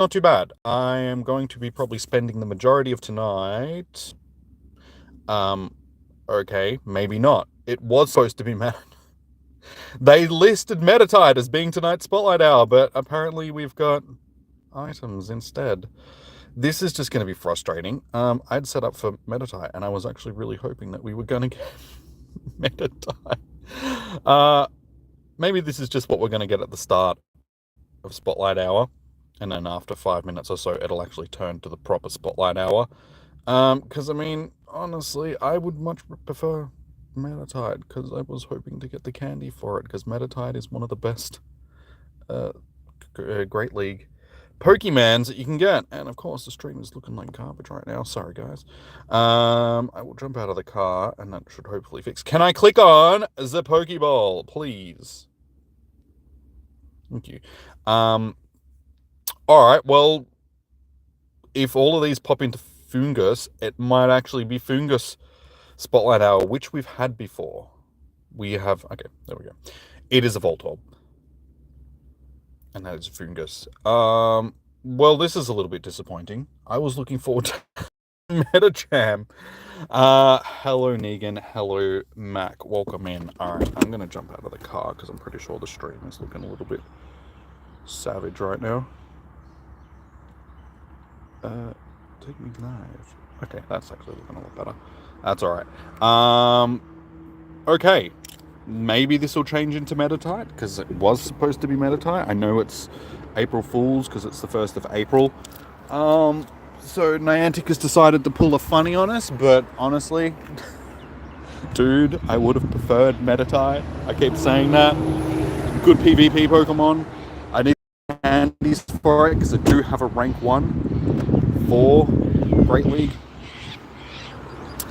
not too bad. I am going to be probably spending the majority of tonight. Okay, maybe not. It was supposed to be They listed Meditite as being tonight's Spotlight Hour, but apparently we've got items instead. This is just going to be frustrating. I'd set up for Meditite, and I was actually really hoping that we were going to get Meditite. Maybe this is just what we're going to get at the start of Spotlight Hour, and then after 5 minutes or so, it'll actually turn to the proper Spotlight Hour. Because, I mean, honestly, I would much prefer Meditite, because I was hoping to get the candy for it, because Meditite is one of the best Great League Pokemons that you can get. And of course the stream is looking like garbage right now, sorry guys. I will jump out of the car and that should hopefully fix. Can I click on the Pokeball, please? Thank you. Alright, well, if all of these pop into Fungus, it might actually be Fungus Spotlight Hour, which we've had before. We have, okay, there we go. It is a Voltorb. And that is Fungus. Well, this is a little bit disappointing. I was looking forward to Metacham. Hello, Negan. Hello, Mac. Welcome in. Alright, I'm going to jump out of the car because I'm pretty sure the stream is looking a little bit savage right now. Take me live. Okay, that's actually looking a lot better. That's alright. Okay. Maybe this will change into Meditite, because it was supposed to be Meditite. I know it's April Fool's, because it's the 1st of April. So Niantic has decided to pull a funny on us, but honestly, dude, I would have preferred Meditite. I keep saying that. Good PvP Pokemon. I need candies for it, because I do have a rank 1 for Great League.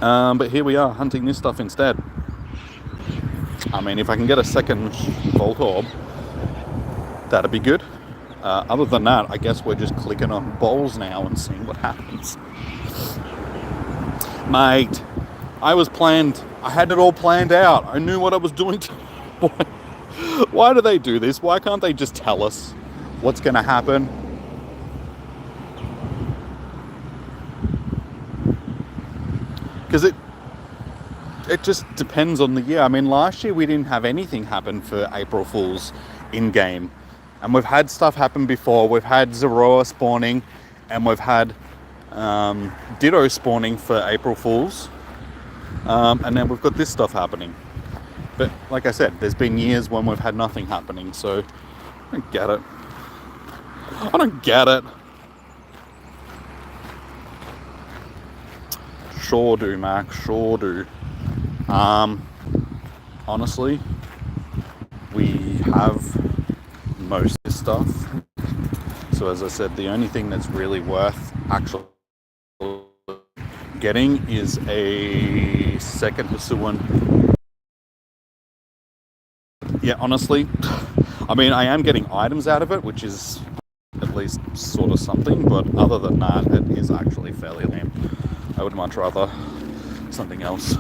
But here we are, hunting this stuff instead. I mean, if I can get a second Voltorb, that'd be good. Other than that, I guess we're just clicking on balls now and seeing what happens. Mate, I had it all planned out. I knew what I was doing. Why do they do this? Why can't they just tell us what's going to happen? Because it just depends on the year. I mean, last year we didn't have anything happen for April Fools in-game. And we've had stuff happen before. We've had Zoroa spawning, and we've had Ditto spawning for April Fools. And then we've got this stuff happening. But like I said, there's been years when we've had nothing happening, so I don't get it. I don't get it. Sure do, Mac, sure do. Honestly, we have most of this stuff. So as I said, the only thing that's really worth actually getting is a second Hisuian. Yeah, honestly, I mean, I am getting items out of it, which is at least sort of something, but other than that, it is actually fairly lame. I would much rather something else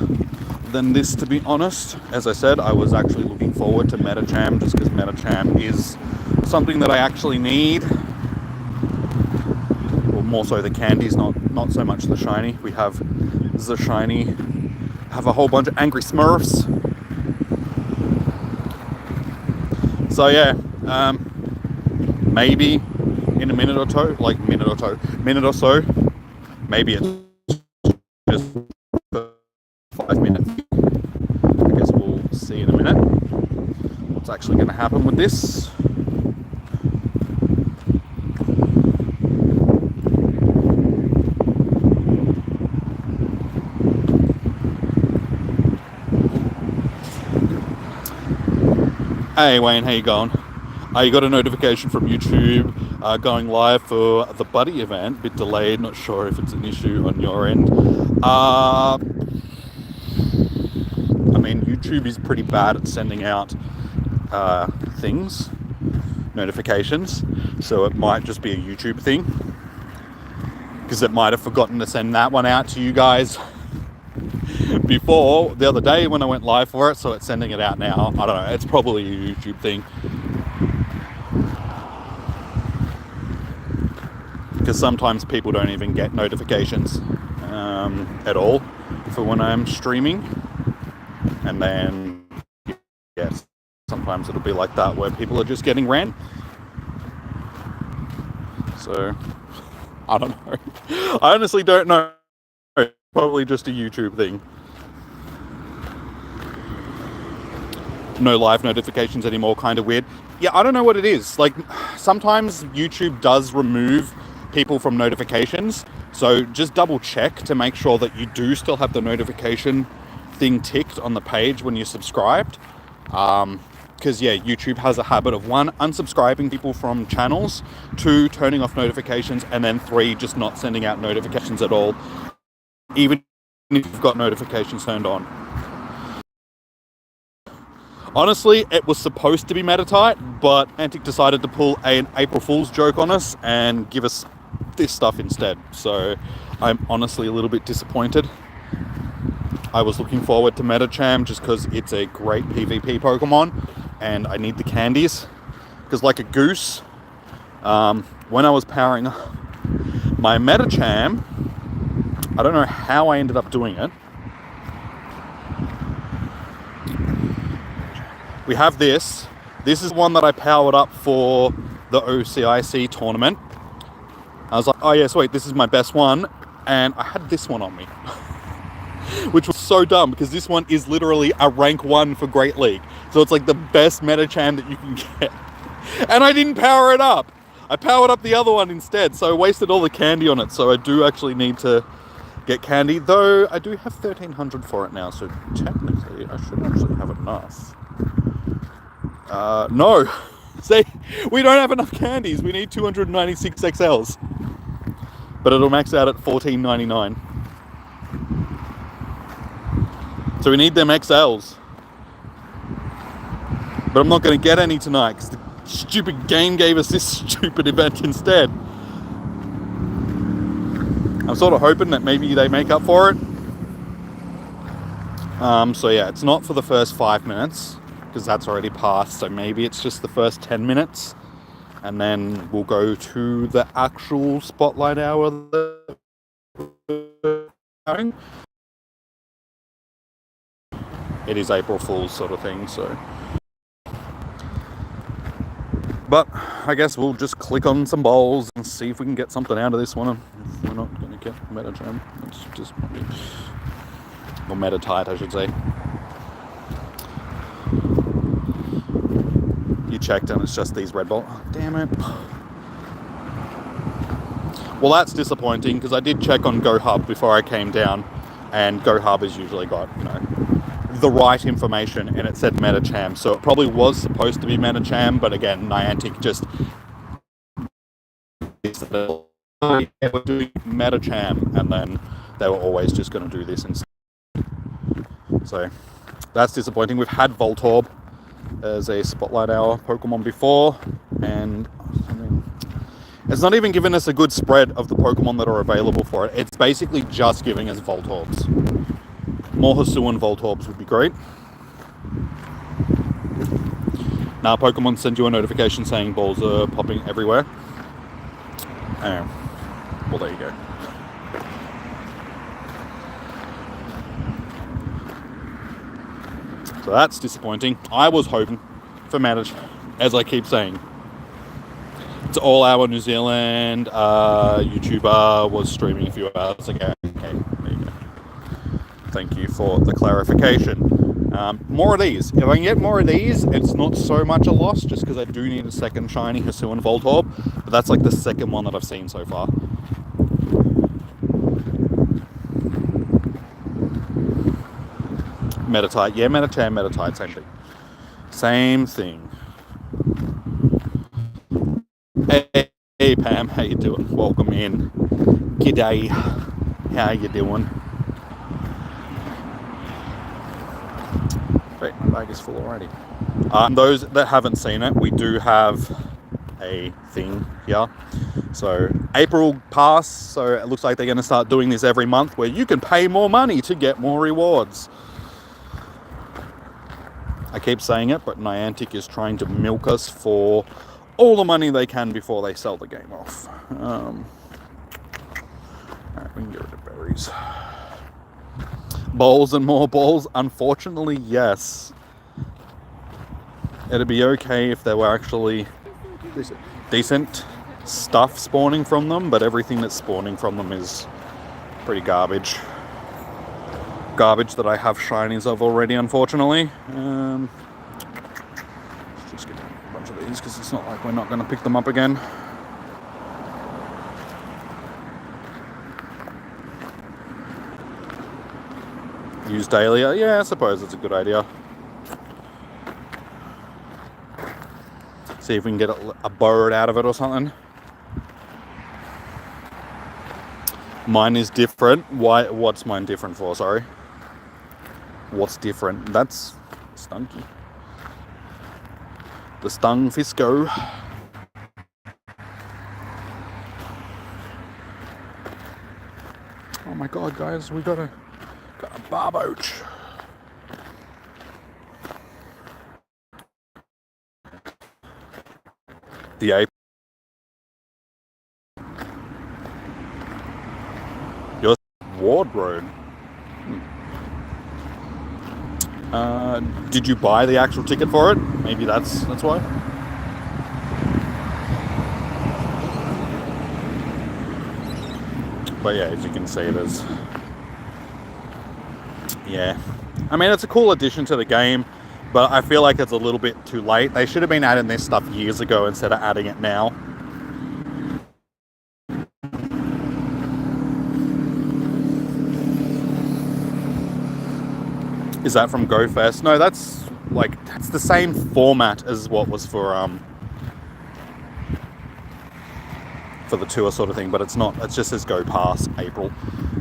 than this, to be honest. As I said, I was actually looking forward to Metacham, just because Metacham is something that I actually need. Or more so the candies, not so much the shiny. We have the shiny, have a whole bunch of angry Smurfs. So yeah, maybe in a minute or so, maybe it's just 5 minutes. I guess we'll see in a minute what's actually going to happen with this. Hey Wayne, how you going? You got a notification from YouTube going live for the Buddy event. Bit delayed, not sure if it's an issue on your end. I mean, YouTube is pretty bad at sending out notifications, so it might just be a YouTube thing, because it might have forgotten to send that one out to you guys before the other day when I went live for it, so it's sending it out now. I don't know, it's probably a YouTube thing. because sometimes people don't even get notifications at all for when I'm streaming. And then, yes, sometimes it'll be like that where people are just getting random. So, I don't know. I honestly don't know. Probably just a YouTube thing. No live notifications anymore, kind of weird. Yeah, I don't know what it is. Like, sometimes YouTube does remove people from notifications. So just double check to make sure that you do still have the notification thing ticked on the page when you're subscribed. Because, yeah, YouTube has a habit of 1, unsubscribing people from channels, 2, turning off notifications, and then 3, just not sending out notifications at all, even if you've got notifications turned on. Honestly, it was supposed to be Meditite, but Niantic decided to pull an April Fool's joke on us and give us this stuff instead. So I'm honestly a little bit disappointed. I was looking forward to Medicham just because it's a great PvP Pokemon and I need the candies. Because like a goose, when I was powering my Medicham, I don't know how I ended up doing it. We have this. This is one that I powered up for the OCIC tournament. I was like, oh yes, wait, this is my best one. And I had this one on me. Which was so dumb because this one is literally a rank 1 for Great League. So it's like the best Medicham that you can get. And I didn't power it up. I powered up the other one instead. So I wasted all the candy on it. So I do actually need to get candy. Though I do have 1,300 for it now. So technically I should actually have enough. No. See, we don't have enough candies. We need 296 XLs. But it'll max out at $14.99. So we need them XLs. But I'm not going to get any tonight because the stupid game gave us this stupid event instead. I'm sort of hoping that maybe they make up for it. So yeah, it's not for the first 5 minutes because that's already passed. So maybe it's just the first 10 minutes. And then we'll go to the actual Spotlight Hour that we're having. It is April Fool's sort of thing, so. But I guess we'll just click on some bowls and see if we can get something out of this one. If we're not going to get Medicham, it's just probably, or Meditite, I should say. You checked and it's just these red balls. Oh, damn it. Well, that's disappointing because I did check on GoHub before I came down, and GoHub has usually got, you know, the right information, and it said Medicham, so it probably was supposed to be Medicham, but again, Niantic just we're doing Medicham, and then they were always just going to do this instead. So that's disappointing. We've had Voltorb as a Spotlight Hour Pokemon before, and I mean, it's not even giving us a good spread of the Pokemon that are available for it. It's basically just giving us Voltorbs. More Hisuian Voltorbs would be great. Now Pokemon send you a notification saying balls are popping everywhere. Well, there you go. So that's disappointing. I was hoping for Manage, as I keep saying. It's all our New Zealand YouTuber was streaming a few hours ago. Okay, there you go. Thank you for the clarification. More of these. If I can get more of these, it's not so much a loss, just because I do need a second shiny Hisuian Voltorb, but that's like the second one that I've seen so far. Meditite. Yeah, Medicham, Meditite, same thing. Same thing. Hey Pam, how you doing? Welcome in. G'day. How you doing? Great, my bag is full already. Those that haven't seen it, we do have a thing here. So April passed, so it looks like they're going to start doing this every month where you can pay more money to get more rewards. I keep saying it, but Niantic is trying to milk us for all the money they can before they sell the game off. Alright, we can get rid of berries. Balls and more balls? Unfortunately, yes. It'd be okay if there were actually decent stuff spawning from them, but everything that's spawning from them is pretty garbage. Garbage that I have shinies of already, unfortunately. Let's just get a bunch of these, because it's not like we're not going to pick them up again. Use Dahlia? Yeah, I suppose it's a good idea. See if we can get a bird out of it or something. Mine is different. Why? What's mine different for? Sorry. What's different? That's stunky. The stung fisco. Oh my god, guys, we got a barboach. The ape. Your wardrobe. Did you buy the actual ticket for it? Maybe that's why. But yeah, as you can see, there's... Yeah. I mean, it's a cool addition to the game, but I feel like it's a little bit too late. They should have been adding this stuff years ago instead of adding it now. Is that from GoFest? No, that's the same format as what was for the tour sort of thing, but it's not. It just says Go Past April,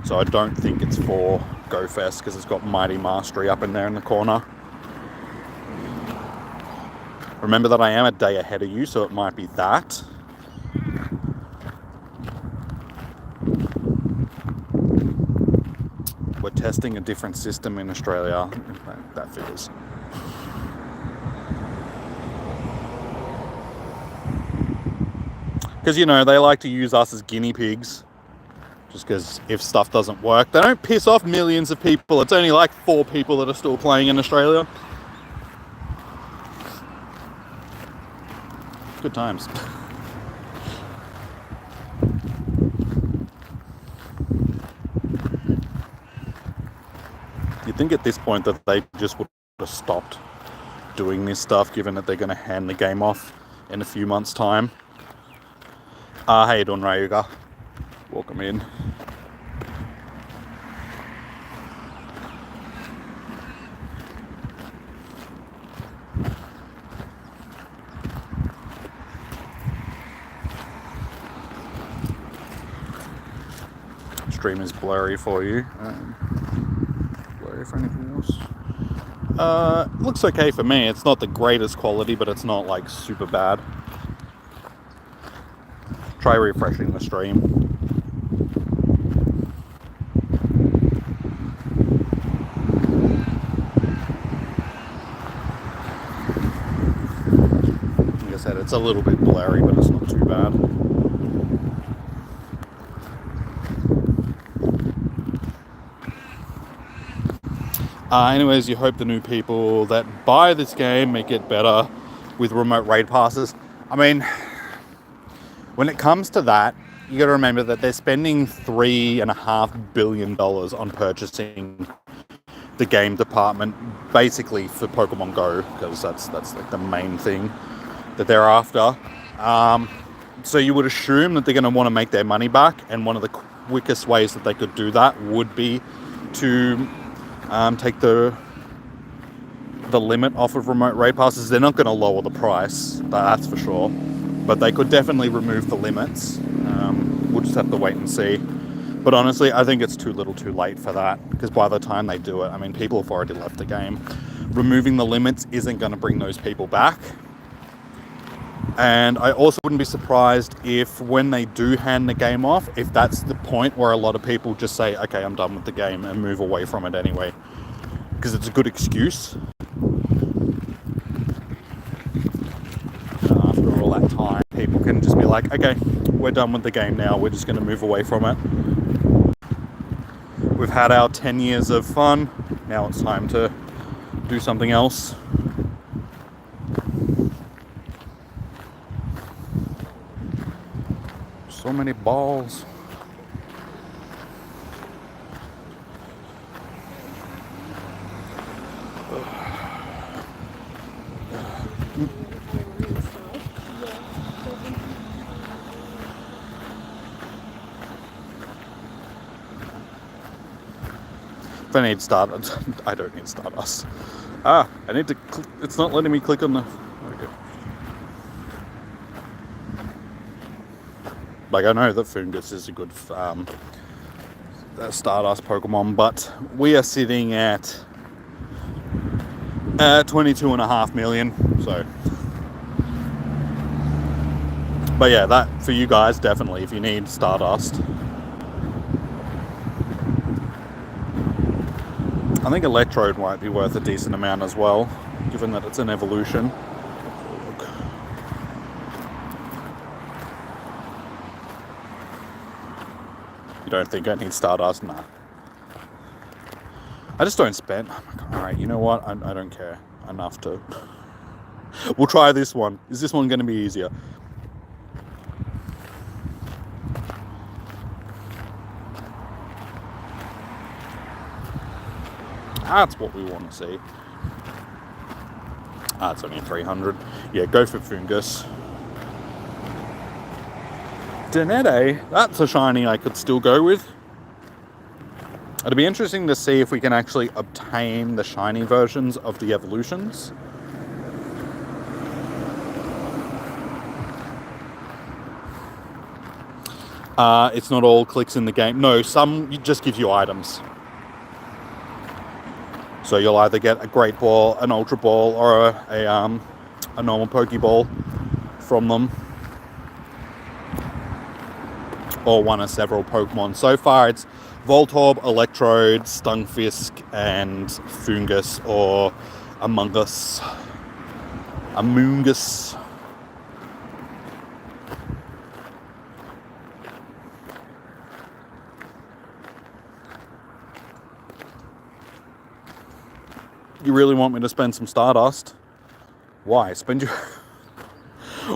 so I don't think it's for GoFest because it's got Mighty Mastery up in there in the corner. Remember that I am a day ahead of you, so it might be that. We're testing a different system in Australia. That figures. Because, you know, they like to use us as guinea pigs. Just because if stuff doesn't work, they don't piss off millions of people. It's only like 4 people that are still playing in Australia. Good times. You'd think at this point that they just would have stopped doing this stuff, given that they're going to hand the game off in a few months' time. How you doing, Ryuga? Welcome in. Stream is blurry for you. Blurry for anything else? Looks okay for me. It's not the greatest quality, but it's not like super bad. Try refreshing the stream. Like I said, it's a little bit blurry, but it's not too bad. Anyways, you hope the new people that buy this game make it better with remote raid passes. I mean, when it comes to that, you got to remember that they're spending $3.5 billion on purchasing the game department, basically for Pokemon Go, because that's like the main thing that they're after. So you would assume that they're going to want to make their money back, and one of the quickest ways that they could do that would be to take the limit off of remote raid passes. They're not going to lower the price, that's for sure, but they could definitely remove the limits. We'll just have to wait and see. But honestly, I think it's too little too late for that, because by the time they do it, I mean, people have already left the game. Removing the limits isn't going to bring those people back. And I also wouldn't be surprised if when they do hand the game off, if that's the point where a lot of people just say, okay, I'm done with the game, and move away from it anyway. Because it's a good excuse. After all that time, people can just be like, okay, we're done with the game now, we're just going to move away from it. We've had our 10 years of fun. Now it's time to do something else. So many balls. If I need Stardust, I don't need Stardust. I need to click, it's not letting me click on the, okay. Like, I know that Fungus is a good Stardust Pokemon, but we are sitting at 22.5 million, so. But yeah, that, for you guys, definitely, if you need Stardust. I think Electrode might be worth a decent amount as well, given that it's an evolution. Look. You don't think I need Stardust? Nah. I just don't spend. Oh my God. Alright, you know what? I don't care enough to... We'll try this one. Is this one going to be easier? That's what we want to see. It's only 300. Yeah, go for Fungus. Denede, that's a shiny I could still go with. It'd be interesting to see if we can actually obtain the shiny versions of the evolutions. It's not all clicks in the game. No, some just gives you items. So you'll either get a Great Ball, an Ultra Ball, or a normal Pokeball from them. Or one of several Pokemon. So far it's Voltorb, Electrode, Stunfisk, and Fungus, or Amoonguss. You really want me to spend some Stardust? Why?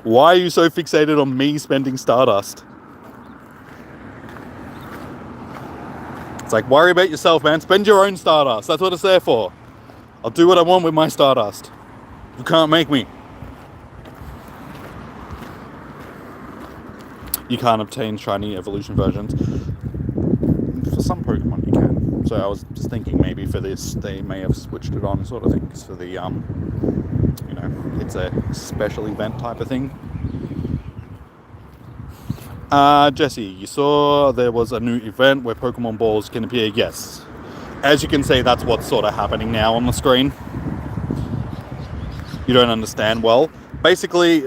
Why are you so fixated on me spending Stardust? It's like, worry about yourself, man. Spend your own Stardust. That's what it's there for. I'll do what I want with my Stardust. You can't make me. You can't obtain shiny evolution versions. For some Pokemon you can. So I was just thinking maybe for this they may have switched it on, sort of thing. Because for the, you know, it's a special event type of thing. Jesse, you saw there was a new event where Pokemon balls can appear. Yes. As you can see, that's what's sort of happening now on the screen. You don't understand. Well, basically,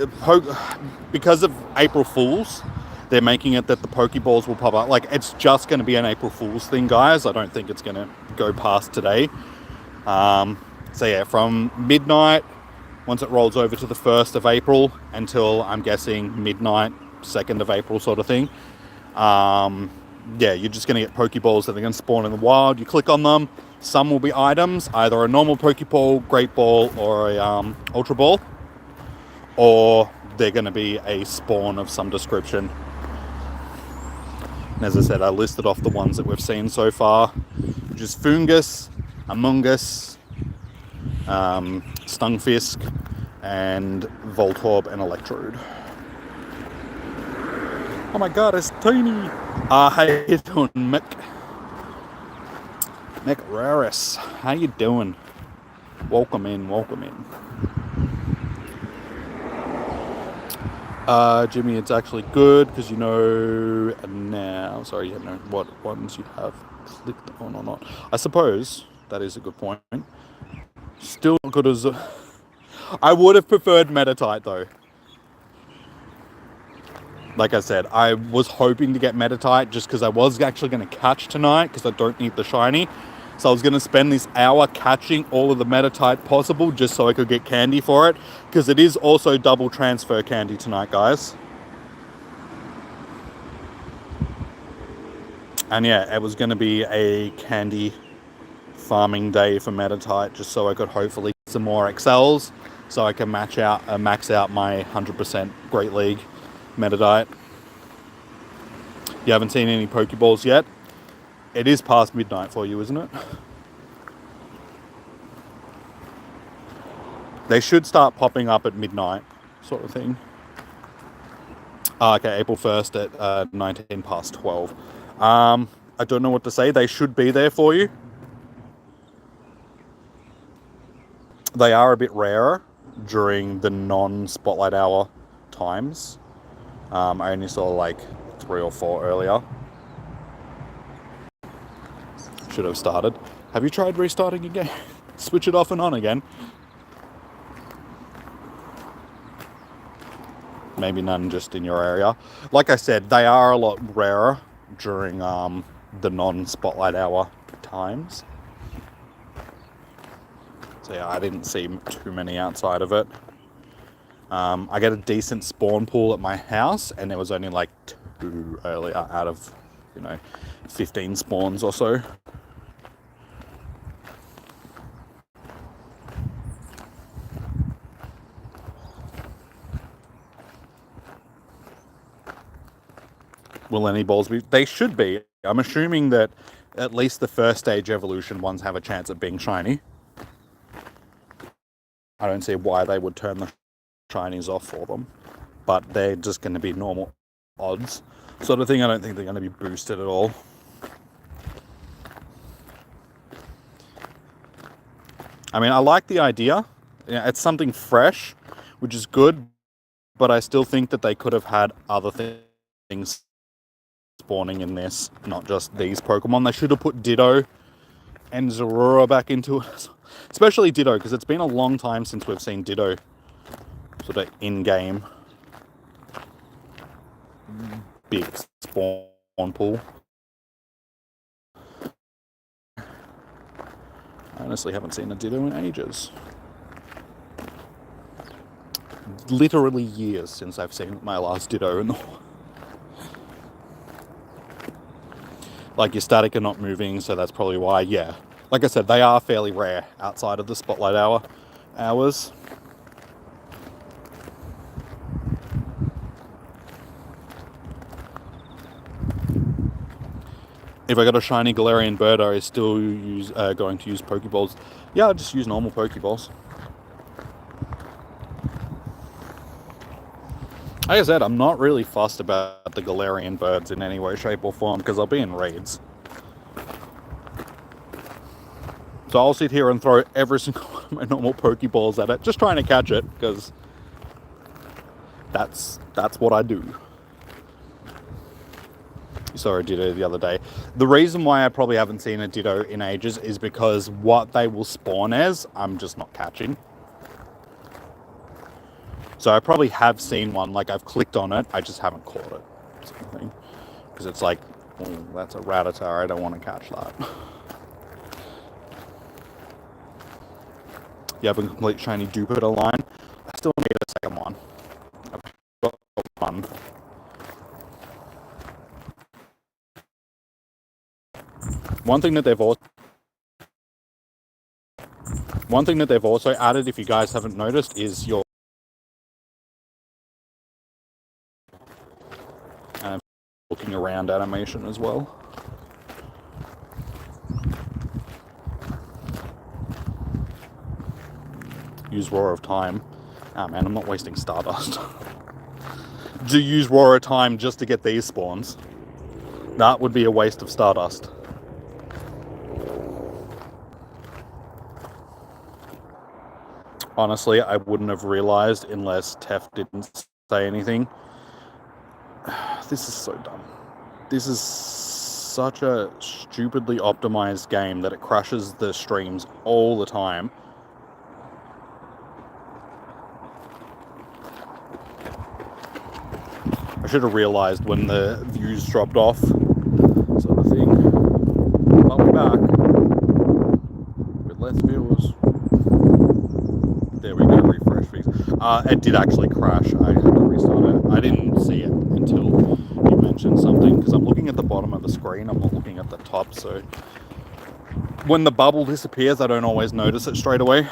because of April Fools, they're making it that the Pokeballs will pop up. Like, it's just going to be an April Fool's thing, guys. I don't think it's going to go past today. So yeah, from midnight, once it rolls over to the 1st of April, until, I'm guessing, midnight, 2nd of April sort of thing. Yeah, you're just going to get Pokeballs that are going to spawn in the wild. You click on them. Some will be items, either a normal Pokeball, Great Ball, or a Ultra Ball. Or they're going to be a spawn of some description. And as I said, I listed off the ones that we've seen so far, which is Fungus, Amoonguss, Stunfisk, and Voltorb and Electrode. Oh my God, it's tiny. How you doing, Mick Raris? How you doing? Welcome in. Jimmy, it's actually good because you know now. Sorry, you know what ones you have clicked on or not. I suppose that is a good point. Still not good as I would have preferred Meditite though. Like I said, I was hoping to get Meditite just because I was actually going to catch tonight because I don't need the shiny. So I was going to spend this hour catching all of the Meditite possible just so I could get candy for it. Because it is also double transfer candy tonight, guys. And yeah, it was going to be a candy farming day for Meditite, just so I could hopefully get some more XLs, so I can max out my 100% Great League Meditite. You haven't seen any Pokeballs yet? It is past midnight for you, isn't it? They should start popping up at midnight, sort of thing. Okay, April 1st at 19 past 12. I don't know what to say. They should be there for you. They are a bit rarer during the non-Spotlight Hour times. I only saw like 3 or 4 earlier. Should have started. Have you tried restarting again? Switch it off and on again. Maybe none just in your area. Like I said, they are a lot rarer during the non-Spotlight Hour times. So yeah, I didn't see too many outside of it. I get a decent spawn pool at my house, and there was only like 2 earlier out of, 15 spawns or so. Will any balls be? They should be. I'm assuming that at least the first stage evolution ones have a chance at being shiny. I don't see why they would turn the shinies off for them, but they're just going to be normal odds sort of thing. I don't think they're going to be boosted at all. I mean, I like the idea. It's something fresh, which is good, but I still think that they could have had other things spawning in this, not just these Pokemon. They should have put Ditto and Zorora back into it, especially Ditto, because it's been a long time since we've seen Ditto sort of in-game. Big spawn pool. I honestly haven't seen a Ditto in ages. Literally years since I've seen my last Ditto in the like, your static are not moving, so that's probably why. Yeah, like I said, they are fairly rare outside of the Spotlight hours. If I got a shiny Galarian bird, I still going to use Pokeballs. Yeah, I'll just use normal Pokeballs. Like I said, I'm not really fussed about the Galarian birds in any way, shape, or form, because I'll be in raids. So I'll sit here and throw every single one of my normal Pokeballs at it, just trying to catch it, because that's what I do. Saw a Ditto the other day. The reason why I probably haven't seen a Ditto in ages is because what they will spawn as, I'm just not catching. So I probably have seen one, like I've clicked on it, I just haven't caught it, sort of thing. Because it's like, oh, that's a Rattata, I don't want to catch that. You have a complete shiny Jupiter line. I still need a second one. I've got one. One thing that they've also added, if you guys haven't noticed, is your looking around animation as well. Use Roar of Time. Ah man, I'm not wasting Stardust. Do use Roar of Time just to get these spawns. That would be a waste of Stardust. Honestly, I wouldn't have realized unless Tef didn't say anything. This is so dumb. This is such a stupidly optimized game that it crashes the streams all the time. I should have realized when the views dropped off, sort of thing. But we're back with less viewers. There we go, refresh fix. It did actually crash. I had to restart it. I didn't see it until you mention something, because I'm looking at the bottom of the screen, I'm not looking at the top, so when the bubble disappears, I don't always notice it straight away.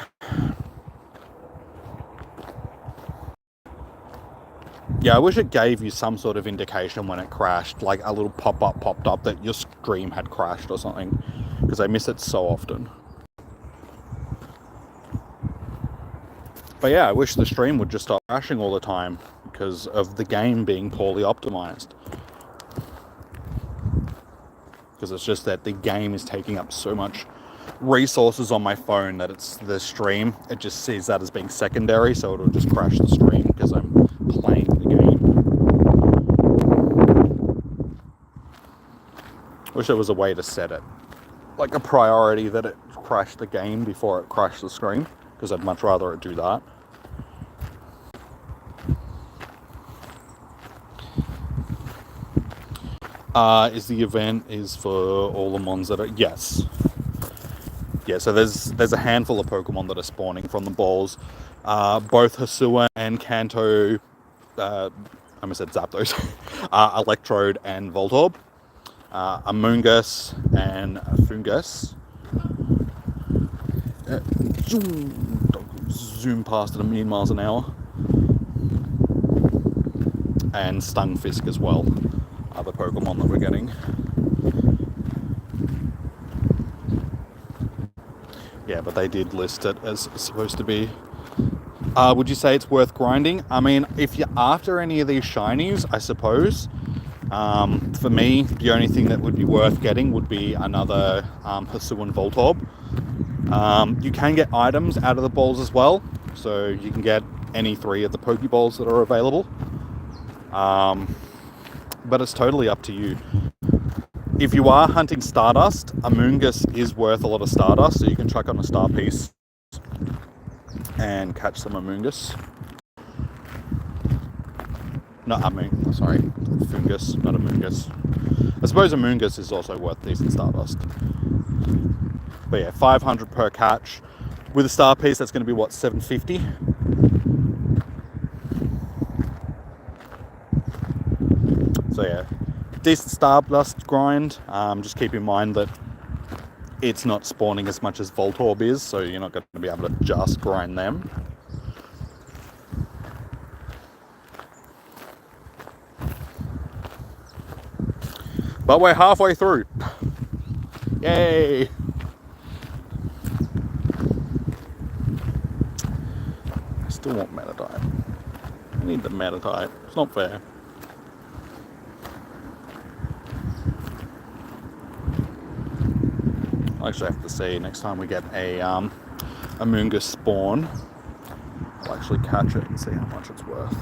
Yeah, I wish it gave you some sort of indication when it crashed, like a little pop-up popped up that your stream had crashed or something, because I miss it so often. But yeah, I wish the stream would just stop crashing all the time because of the game being poorly optimized. Because it's just that the game is taking up so much resources on my phone that it's the stream, it just sees that as being secondary, so it'll just crash the stream because I'm playing the game. Wish there was a way to set it, like a priority that it crashed the game before it crashed the screen, because I'd much rather it do that. Is the event is for all the mons that are... Yes. Yeah, so there's a handful of Pokemon that are spawning from the balls. Both Hisuian and Kanto... I almost said Zapdos. Electrode and Voltorb. Amoonguss and Fungus. Zoom past at 1,000,000 miles an hour. And Stunfisk as well. Other Pokemon that we're getting. Yeah, but they did list it as supposed to be. Would you say it's worth grinding? I mean, if you're after any of these shinies, I suppose. For me, the only thing that would be worth getting would be another Hisuian Voltorb. You can get items out of the balls as well, so you can get any 3 of the Pokeballs that are available. But it's totally up to you. If you are hunting Stardust, Amoonguss is worth a lot of Stardust, so you can chuck on a star piece and catch some Amoonguss. Not Amoonguss, sorry, Fungus, not Amoonguss. I suppose Amoonguss is also worth decent Stardust. But yeah, 500 per catch. With a star piece, that's going to be what, 750? So yeah, decent Stardust grind. Just keep in mind that it's not spawning as much as Voltorb is, so you're not going to be able to just grind them. But we're halfway through. Yay! I still want Meditite. I need the Meditite. It's not fair. I actually have to see next time we get a Amoonguss spawn. I'll actually catch it and see how much it's worth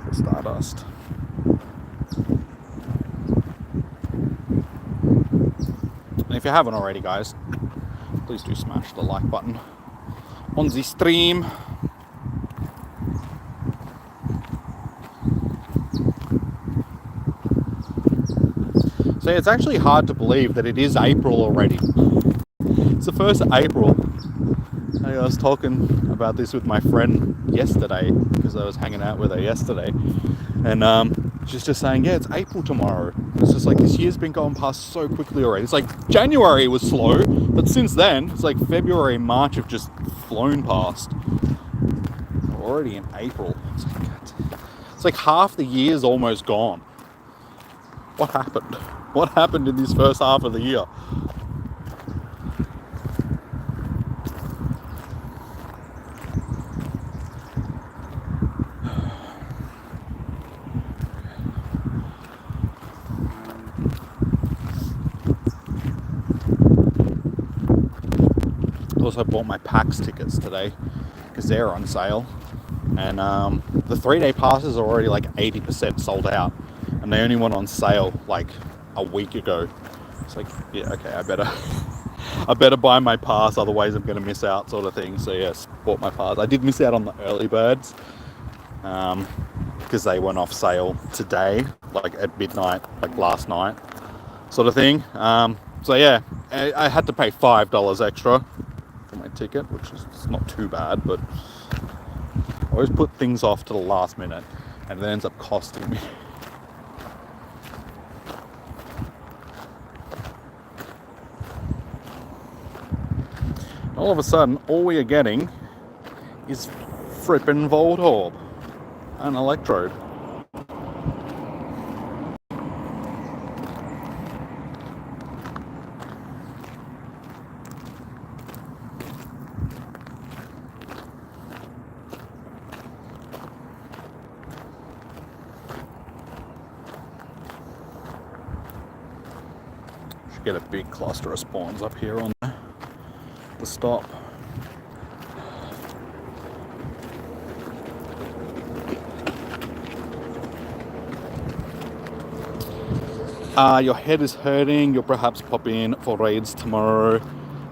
for Stardust. And if you haven't already, guys, please do smash the like button on the stream. So it's actually hard to believe that it is April already. It's the 1st of April. I was talking about this with my friend yesterday, because I was hanging out with her yesterday, and she's just saying, yeah, it's April tomorrow. It's just like, this year's been going past so quickly already. It's like January was slow, but since then, it's like February and March have just flown past. We're already in April. It's like half the year's almost gone. What happened? What happened in this first half of the year? Also bought my PAX tickets today because they're on sale, and the 3-day passes are already like 80% sold out, and they only went on sale like a week ago. It's like, yeah, okay, I better buy my pass, otherwise I'm going to miss out, sort of thing. So yes, bought my pass. I did miss out on the early birds because they went off sale today, like at midnight, like last night, sort of thing. So yeah, I had to pay $5 extra for my ticket, which is not too bad, but I always put things off to the last minute and it ends up costing me. All of a sudden, all we are getting is frippin' Voltorb, an Electrode. Should get a big cluster of spawns up here on the stop. Your head is hurting, you'll perhaps pop in for raids tomorrow,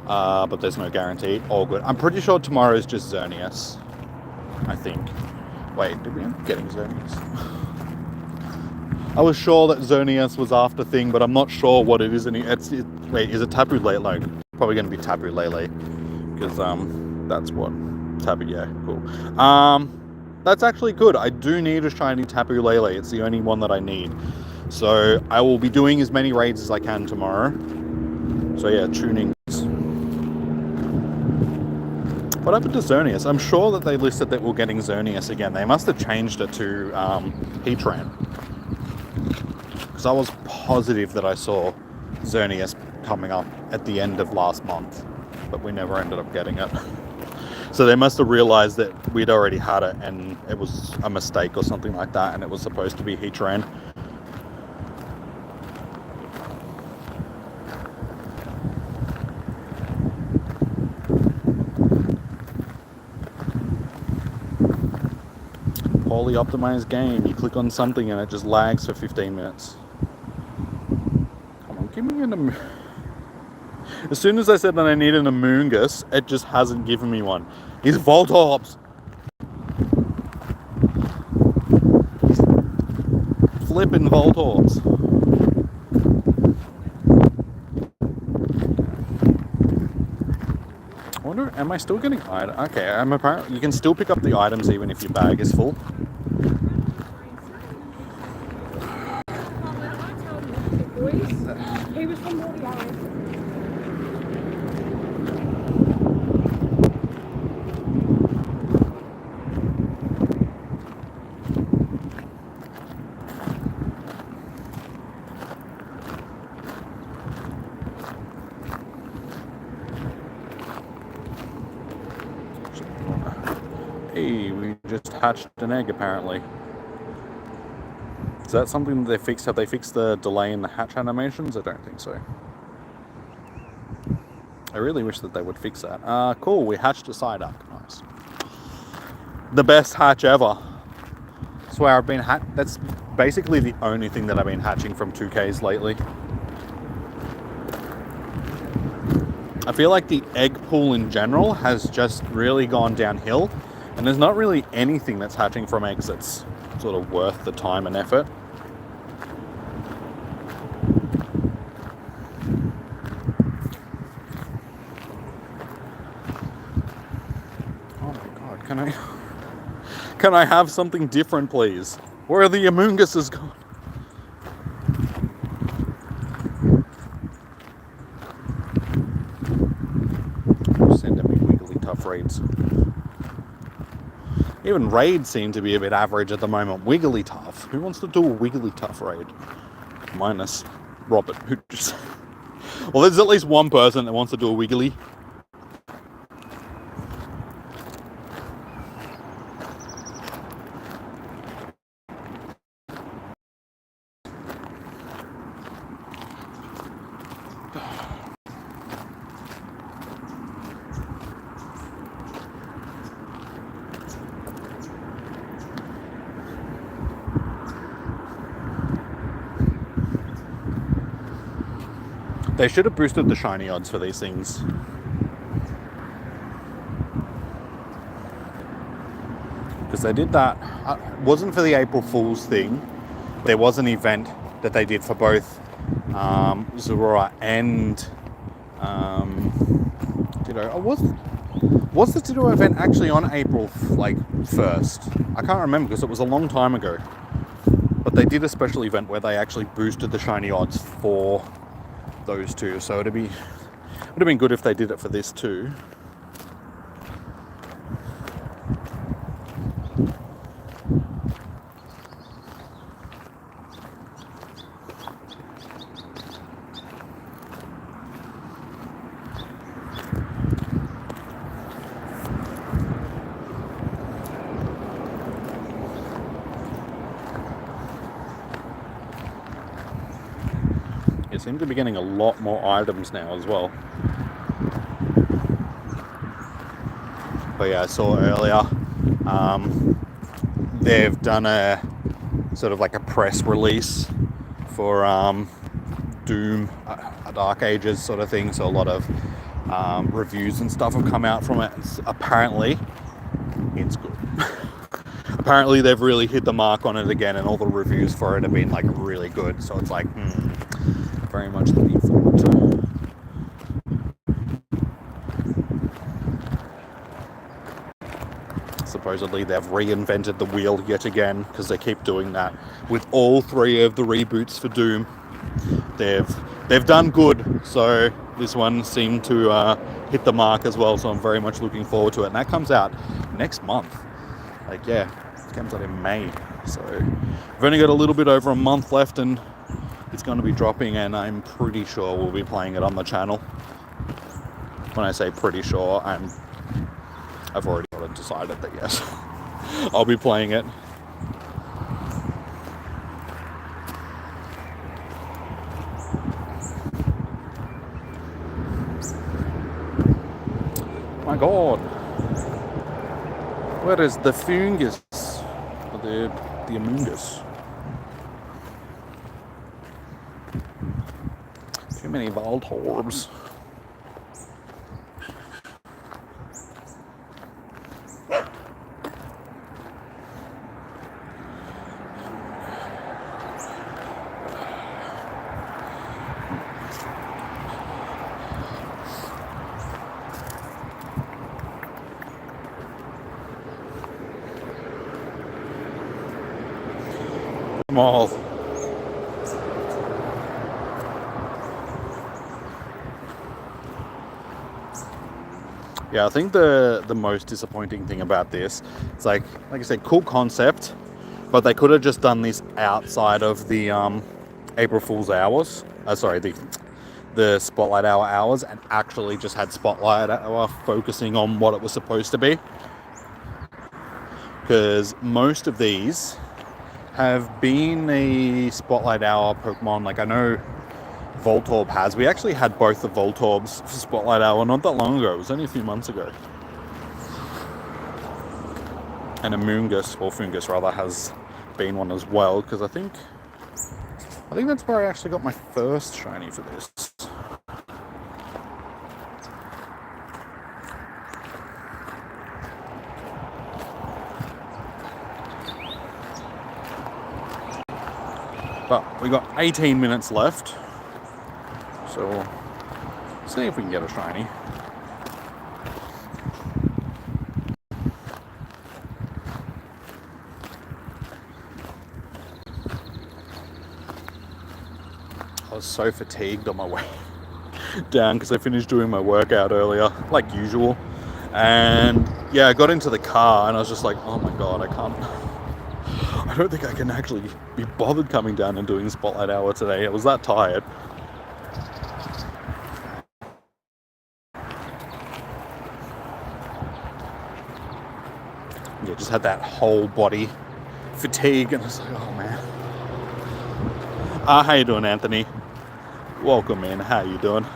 but there's no guarantee. All good. I'm pretty sure tomorrow is just Xerneas, I think. Wait, did we end up getting Xerneas? I was sure that Xerneas was after thing, but I'm not sure what it is. Wait, is it Tapu Lele? Probably going to be Tapu Lele, because that's what Tapu. Yeah, cool. That's actually good. I do need a shiny Tapu Lele. It's the only one that I need. So I will be doing as many raids as I can tomorrow. So yeah, tuning. What happened to Xerneas? I'm sure that they listed that we're getting Xerneas again. They must have changed it to Heatran. Because I was positive that I saw Xerneas coming up at the end of last month. But we never ended up getting it. So they must have realized that we'd already had it and it was a mistake or something like that. And it was supposed to be Heatran. Poorly optimized game. You click on something and it just lags for 15 minutes. Come on, give me an As soon as I said that I need an Amoonguss, it just hasn't given me one. He's Voltorbs. Flippin' Voltorbs. I wonder, am I still getting items? Okay, apparently you can still pick up the items even if your bag is full. He was from Hey, we just hatched an egg apparently. Is that something that they fixed? Have they fixed the delay in the hatch animations? I don't think so. I really wish that they would fix that. Cool, we hatched a Psyduck. Nice. The best hatch ever. I swear I've been that's basically the only thing that I've been hatching from 2Ks lately. I feel like the egg pool in general has just really gone downhill, and there's not really anything that's hatching from eggs that's sort of worth the time and effort. Oh my god, can I have something different, please? Where are the Amoongus's gone? Send me Wigglytuff raids. Even raids seem to be a bit average at the moment. Wigglytuff. Who wants to do a Wigglytuff raid? Minus Robert, who just... Well, there's at least one person that wants to do a Wiggly. They should have boosted the shiny odds for these things. Because they did that. It wasn't for the April Fool's thing. There was an event that they did for both Zorora and Ditto. Was the Ditto event actually on April 1st? I can't remember because it was a long time ago. But they did a special event where they actually boosted the shiny odds for those two, so would have been good if they did it for this too. You seem to be getting a lot more items now as well. But yeah, I saw earlier, they've done a sort of like a press release for Doom, a Dark Ages sort of thing. So a lot of reviews and stuff have come out from it. Apparently, it's good. Apparently, they've really hit the mark on it again, and all the reviews for it have been like really good. So it's like, very much looking forward to it. Supposedly they've reinvented the wheel yet again, because they keep doing that with all 3 of the reboots for Doom. They've done good, so this one seemed to hit the mark as well, so I'm very much looking forward to it. And that comes out next month. Like, yeah, it comes out in May, so we've only got a little bit over a month left, and it's going to be dropping, and I'm pretty sure we'll be playing it on the channel. When I say pretty sure, I've already decided that yes, I'll be playing it. My God, where is the fungus? The amoongus? Too many Voltorbs. All. Yeah, I think the most disappointing thing about this, it's like I said, cool concept, but they could have just done this outside of the April Fool's hours. Sorry, the Spotlight Hour hours, and actually just had Spotlight Hour focusing on what it was supposed to be. Because most of these have been a Spotlight Hour Pokemon. Like, I know Voltorb has. We actually had both the Voltorbs for Spotlight Hour not that long ago. It was only a few months ago. And a Moongus, or Fungus rather, has been one as well, because I think that's where I actually got my first shiny for this. But we got 18 minutes left, so we'll see if we can get a shiny. I was so fatigued on my way down because I finished doing my workout earlier, like usual. And yeah, I got into the car and I was just like, oh my God, I don't think I can actually be bothered coming down and doing Spotlight Hour today. I was that tired. Yeah, just had that whole body fatigue, and I was like, oh man. How you doing, Anthony? Welcome in. How you doing?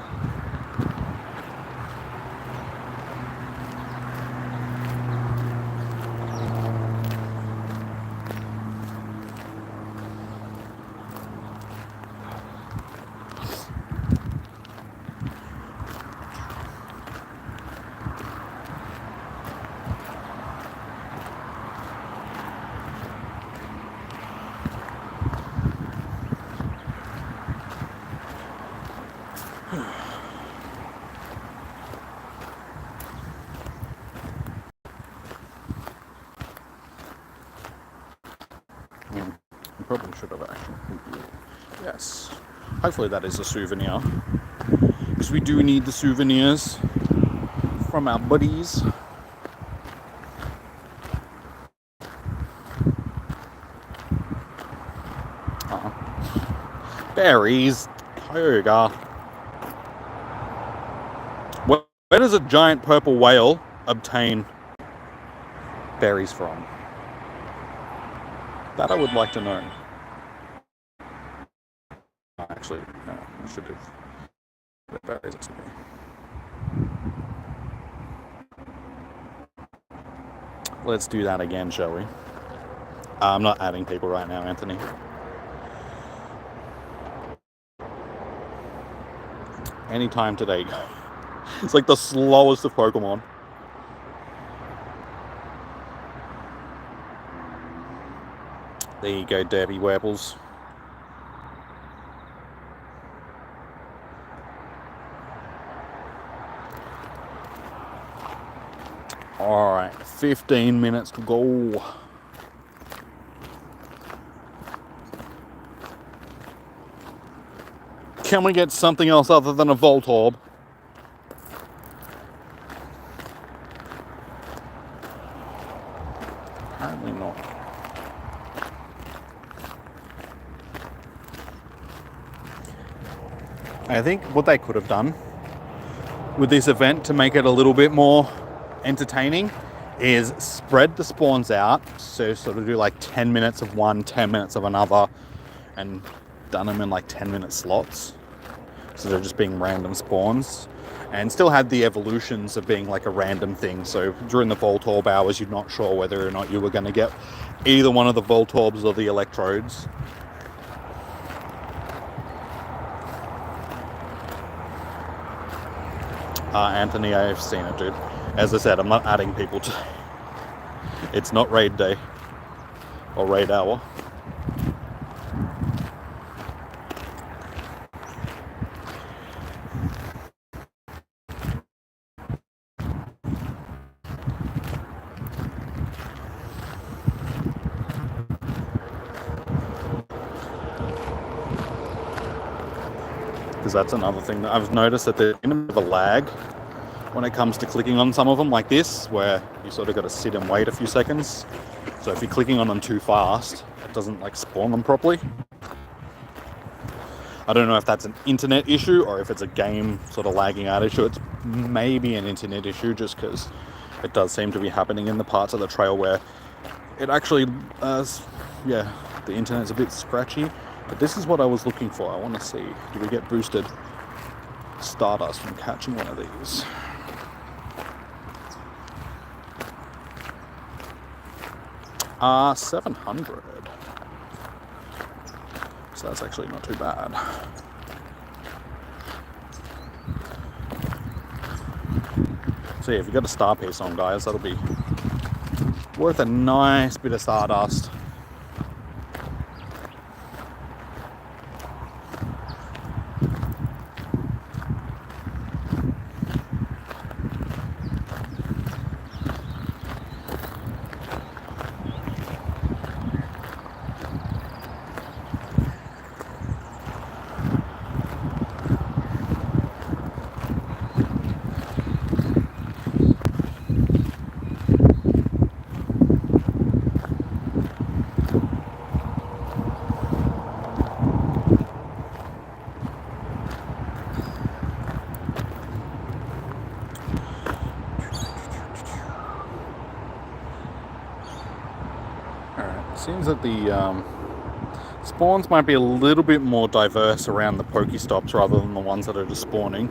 Probably should have actually. Yes. Hopefully that is a souvenir, because we do need the souvenirs from our buddies. Berries. Yoga. Where does a giant purple whale obtain berries from? That I would like to know. actually, no, I should have. Let's do that again, shall we? I'm not adding people right now, Anthony. Anytime today. It's like the slowest of Pokemon. There you go, Derby Werbbles. Alright, 15 minutes to go. Can we get something else other than a Voltorb? Apparently not. I think what they could have done with this event to make it a little bit more entertaining is spread the spawns out, so sort of do like 10 minutes of one, 10 minutes of another, and done them in like 10-minute slots, so they're just being random spawns, and still had the evolutions of being like a random thing. So during the Voltorb hours, you're not sure whether or not you were going to get either one of the Voltorbs or the Electrodes. Anthony, I've seen it, dude. As I said, I'm not adding people to. It's not raid day or raid hour. Because that's another thing that I've noticed, that there's a bit of a lag when it comes to clicking on some of them like this, where you sort of got to sit and wait a few seconds. So if you're clicking on them too fast, it doesn't like spawn them properly. I don't know if that's an internet issue or if it's a game sort of lagging out issue. It's maybe an internet issue, just because it does seem to be happening in the parts of the trail where it actually, yeah, the internet's a bit scratchy. But this is what I was looking for. I want to see, do we get boosted Stardust from catching one of these? 700. So that's actually not too bad. So yeah, if you've got a star piece on, guys, that'll be worth a nice bit of Stardust. Seems that the spawns might be a little bit more diverse around the Pokestops rather than the ones that are just spawning.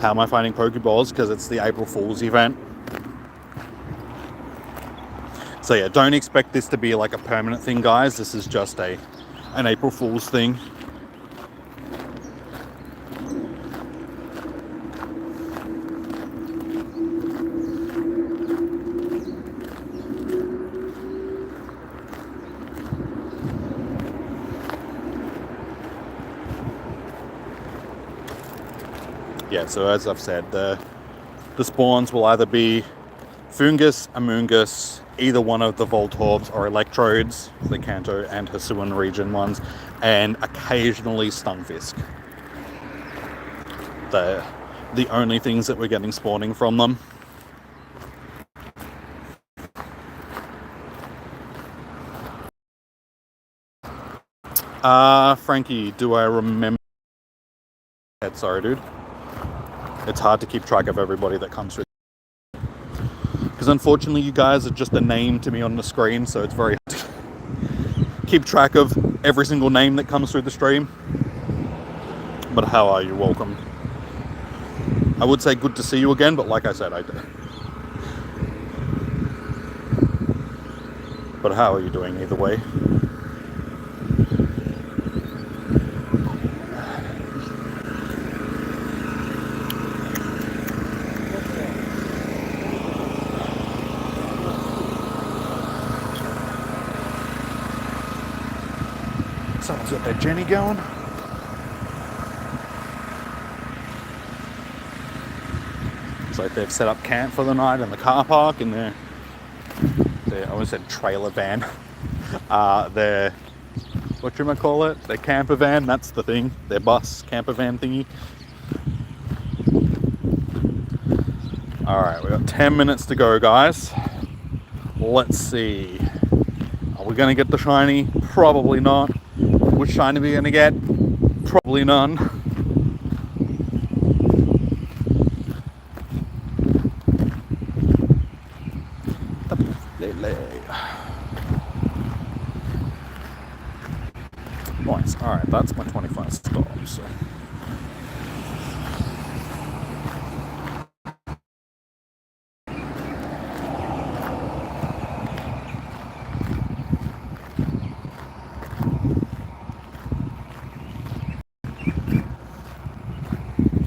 How am I finding Pokeballs? Because it's the April Fool's event. So yeah, don't expect this to be like a permanent thing, guys. This is just an April Fool's thing. Yeah, so as I've said, the spawns will either be Fungus, Amoongus, either one of the Voltorbs or Electrodes, the Kanto and Hisuian region ones, and occasionally Stunfisk. They're the only things that we're getting spawning from them. Frankie, do I remember? Sorry, dude. It's hard to keep track of everybody that comes through. Because unfortunately, you guys are just a name to me on the screen, so it's very hard to keep track of every single name that comes through the stream. But how are you? Welcome. I would say good to see you again, but like I said, I do. But how are you doing either way? Someone's got their Jenny going. Looks like they've set up camp for the night in the car park in their I almost said trailer van. Their, what you might call it? Their camper van, that's the thing. Their bus camper van thingy. Alright, we've got 10 minutes to go, guys. Let's see. Are we going to get the shiny? Probably not. Which shiny are we going to get? Probably none. Nice. Alright, that's my 25 stop, so.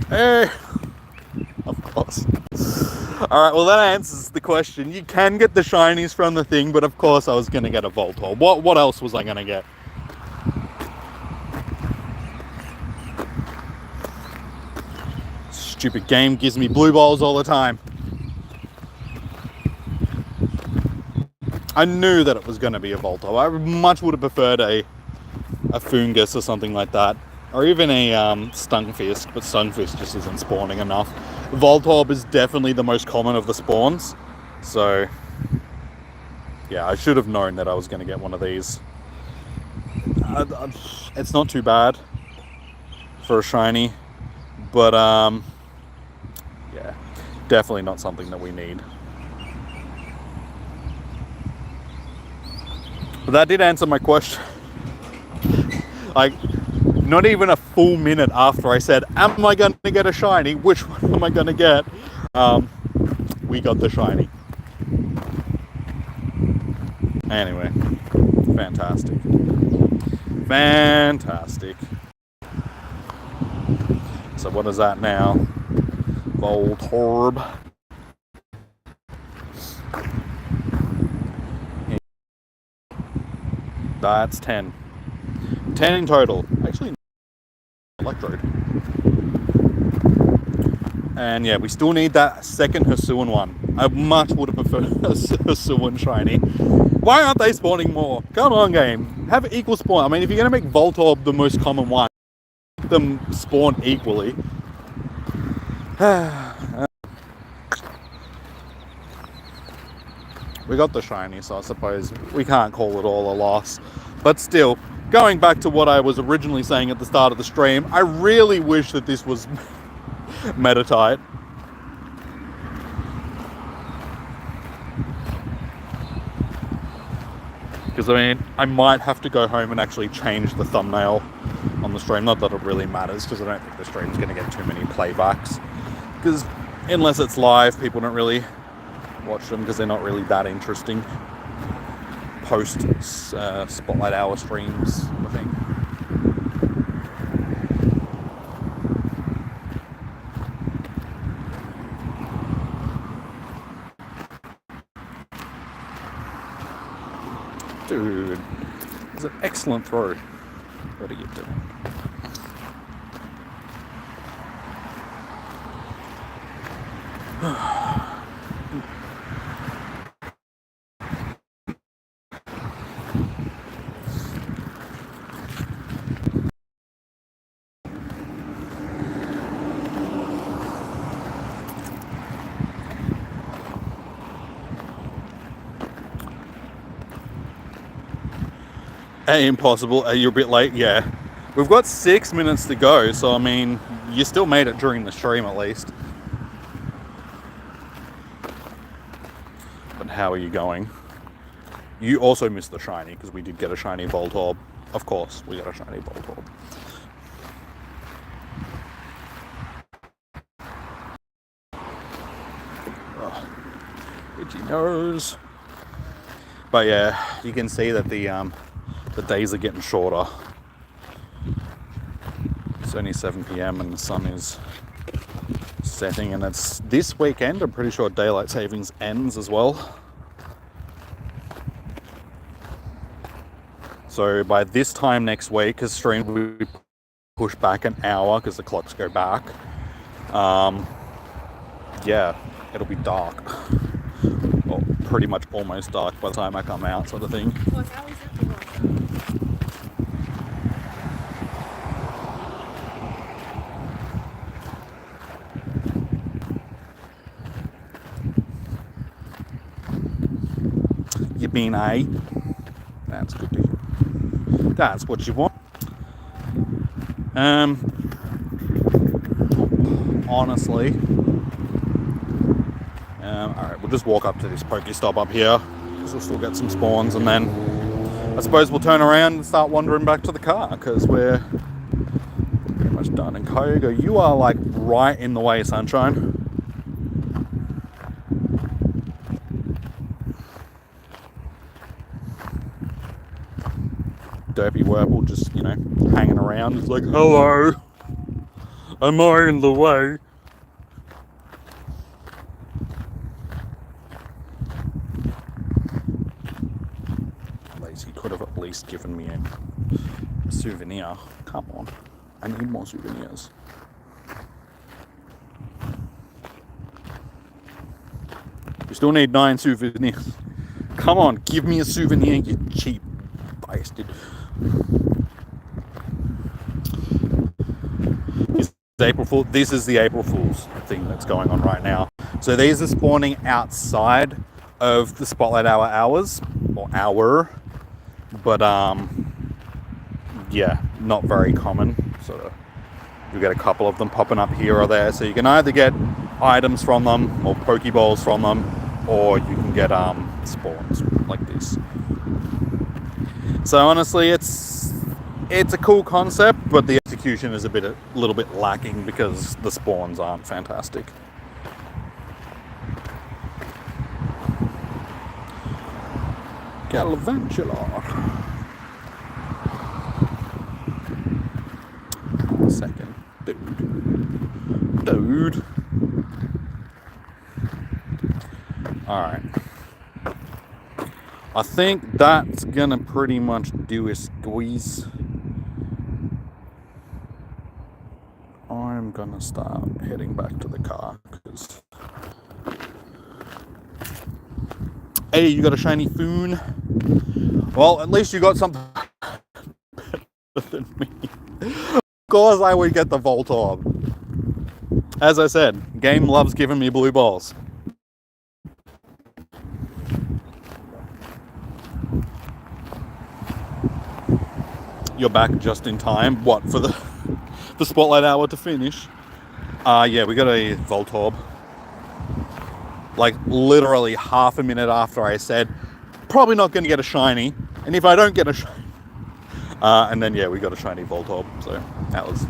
Hey! Of course. Alright, well that answers the question. You can get the shinies from the thing, but of course I was going to get a Voltorb. What else was I going to get? Stupid game gives me blue balls all the time. I knew that it was going to be a Voltorb. I much would have preferred a Fungus or something like that. Or even a Stunfisk, but Stunfisk just isn't spawning enough. Voltorb is definitely the most common of the spawns. So, yeah, I should have known that I was going to get one of these. It's not too bad for a shiny. But, yeah, definitely not something that we need. But that did answer my question. Like, not even a full minute after I said, am I going to get a shiny? Which one am I going to get? We got the shiny. Anyway, fantastic. Fantastic. So what is that now? Voltorb. That's 10. 10 in total. Actually, Electrode. And yeah, we still need that second Hisuian one. I much would have preferred a Hisuian shiny. Why aren't they spawning more? Come on, game. Have equal spawn. I mean, if you're going to make Voltorb the most common one, make them spawn equally. We got the shiny, so I suppose we can't call it all a loss. But still, going back to what I was originally saying at the start of the stream, I really wish that this was Meditite. Because, I mean, I might have to go home and actually change the thumbnail on the stream. Not that it really matters, because I don't think the stream's going to get too many playbacks. Because unless it's live, people don't really watch them because they're not really that interesting. Post Spotlight Hour streams, I think. Dude, it's an excellent throw. What are you doing? Hey, impossible. You're a bit late? Yeah. We've got 6 minutes to go, so I mean, you still made it during the stream at least. But how are you going? You also missed the shiny, because we did get a shiny Voltorb. Of course, we got a shiny Voltorb. Oh, itchy nose. But yeah, you can see that the days are getting shorter. It's only 7 p.m. and the sun is setting, and it's this weekend. I'm pretty sure daylight savings ends as well. So by this time next week, because stream will be pushed back an hour because the clocks go back, yeah, it'll be dark. Well, pretty much almost dark by the time I come out, sort of thing. You mean A? That's good to hear. That's what you want. Honestly, alright, we'll just walk up to this Pokestop up here, because we'll still get some spawns, and then I suppose we'll turn around and start wandering back to the car, because we're pretty much done. And Koga, you are like right in the way, sunshine. Derpy Wurple just, you know, hanging around. It's like, hello, am I in the way? Lazy could have at least given me a souvenir. Come on, I need more souvenirs. You still need 9 souvenirs. Come on, give me a souvenir, you cheap bastard. April Fool. This is the April Fool's thing that's going on right now. So these are spawning outside of the Spotlight Hour hours, or hour, but yeah, not very common. So you get a couple of them popping up here or there. So you can either get items from them, or Pokeballs from them, or you can get spawns like this. So honestly, it's a cool concept, but the execution is a little bit lacking because the spawns aren't fantastic. Galvantula. Second. Dude. Alright. I think that's gonna pretty much do a squeeze. I'm gonna start heading back to the car because, hey, you got a shiny Foon? Well, at least you got something better than me. Of course I would get the Voltorb. As I said, game loves giving me blue balls. You're back just in time. What, for the Spotlight Hour to finish? Yeah, we got a Voltorb. Like, literally half a minute after I said, probably not going to get a shiny. And if I don't get a shiny... and then, yeah, we got a shiny Voltorb. So, that was